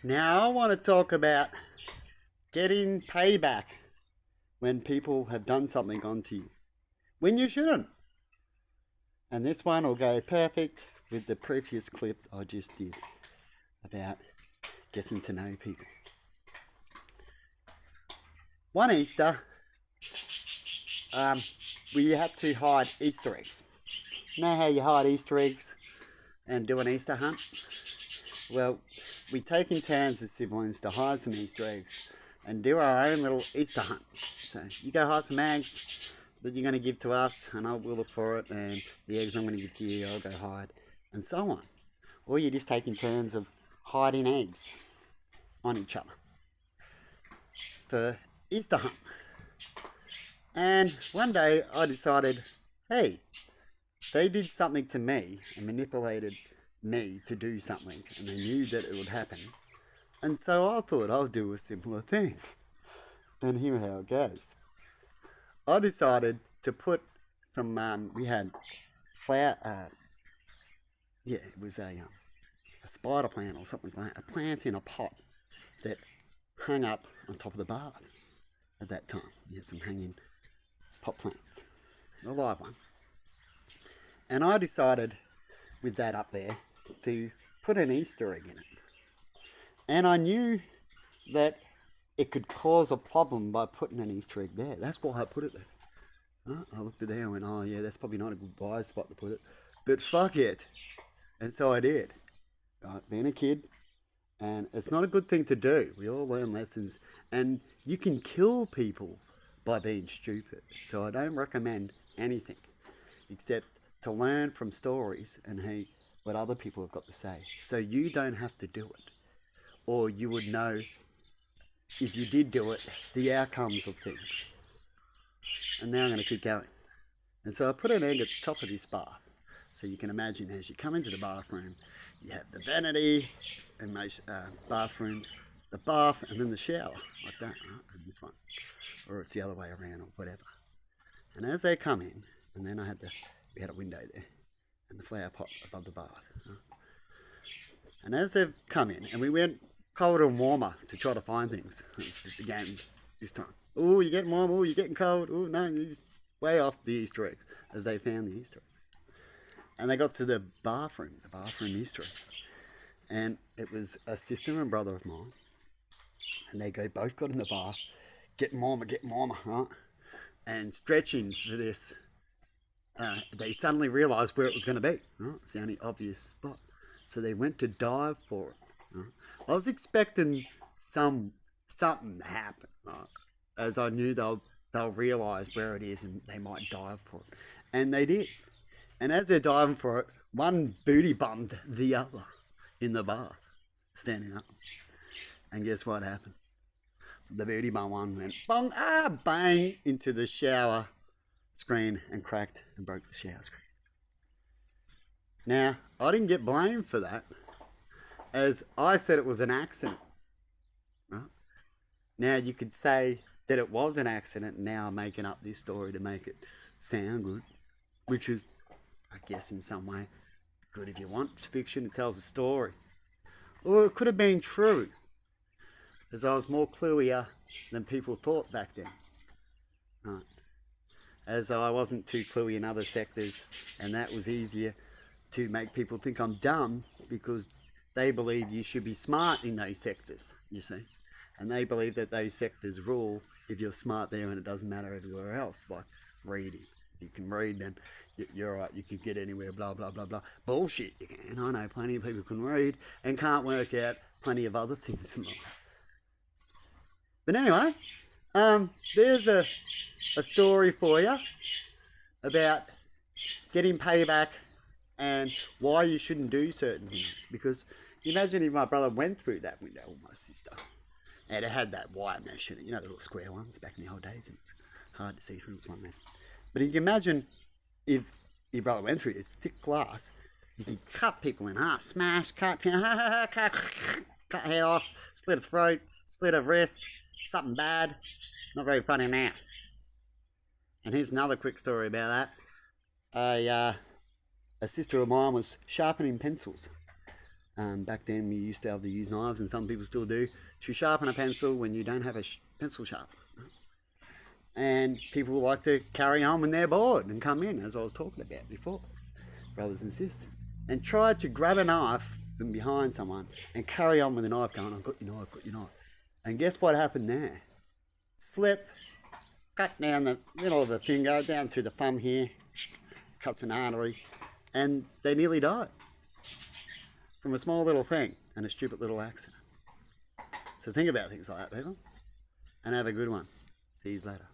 Now I want to talk about getting payback when people have done something onto you when you shouldn't. And this one will go perfect with the previous clip I just did about getting to know people. One Easter, we had to hide Easter eggs. You know how you hide Easter eggs and do an Easter hunt? Well, we taken turns as siblings to hide some Easter eggs and do our own little Easter hunt. So you go hide some eggs that you're going to give to us, and we'll look for it, and the eggs I'm going to give to you, I'll go hide, and so on. Or you're just taking turns of hiding eggs on each other for Easter hunt. And one day I decided, hey, they did something to me and manipulated me to do something, and they knew that it would happen. And so I thought I'll do a similar thing. And here how it goes. I decided to put some, we had flower, it was a spider plant or something like that, a plant in a pot that hung up on top of the bath at that time. We had some hanging pot plants, a live one. And I decided with that up there to put an Easter egg in it. And I knew that it could cause a problem by putting an Easter egg there. That's why I put it there. I looked at it there and went, oh yeah, that's probably not a good wise spot to put it. But fuck it. And so I did. Right, being a kid. And it's not a good thing to do. We all learn lessons. And you can kill people by being stupid. So I don't recommend anything except to learn from stories and what other people have got to say. So you don't have to do it. Or you would know, if you did do it, the outcomes of things. And now I'm going to keep going. And so I put an egg at the top of this bath. So you can imagine as you come into the bathroom, you have the vanity in most bathrooms, the bath, and then the shower, like that, right? And this one. Or it's the other way around, or whatever. And as they come in, and then we had a window there, and the flower pot above the bath. Right? And as they've come in, and we went colder and warmer to try to find things. This is the game this time. Oh, you're getting warm. Oh, you're getting cold. Oh, no, you're just way off the Easter eggs as they found the Easter eggs. And they got to the bathroom Easter egg. And it was a sister and brother of mine. And they both got in the bath, getting warmer, right? And stretching for this. They suddenly realised where it was going to be. Right? It's the only obvious spot. So they went to dive for it. Right? I was expecting something to happen, right? As I knew they'll realise where it is and they might dive for it. And they did. And as they're diving for it, one booty bummed the other in the bath, standing up. And guess what happened? The booty bum one went bong, bang into the shower screen and cracked and broke the shower screen. Now, I didn't get blamed for that, as I said it was an accident. Right? Now, you could say that it was an accident, and now I'm making up this story to make it sound good, which is, I guess, in some way, good if you want. It's fiction, it tells a story. Or it could have been true, as I was more cluier than people thought back then. Right? As I wasn't too cluey in other sectors, and that was easier to make people think I'm dumb because they believe you should be smart in those sectors, you see. And they believe that those sectors rule if you're smart there and it doesn't matter everywhere else, like reading. You can read, then you're right, you can get anywhere, blah, blah, blah, blah. Bullshit, you can. I know plenty of people can read and can't work out plenty of other things in life. But anyway, there's a story for you about getting payback and why you shouldn't do certain things. Because imagine if my brother went through that window, or my sister, and it had that wire mesh in it, the little square ones back in the old days, and it was hard to see through. It was one there. But you can imagine if your brother went through this thick glass, you could cut people in half, smash, cut head off, slit a throat, slit a wrist, something bad. Not very funny now. And here's another quick story about that. A sister of mine was sharpening pencils Back then we used to be able to use knives, and some people still do, to sharpen a pencil when you don't have a pencil sharpener. And people like to carry on when they're bored and come in, as I was talking about before, brothers and sisters, and try to grab a knife from behind someone and carry on with the knife going, I've got your knife, got your knife. And guess what happened there? Slip, cut down the middle of the finger, down to the thumb here, cuts an artery, and they nearly died from a small little thing and a stupid little accident. So think about things like that, people, and have a good one. See you later.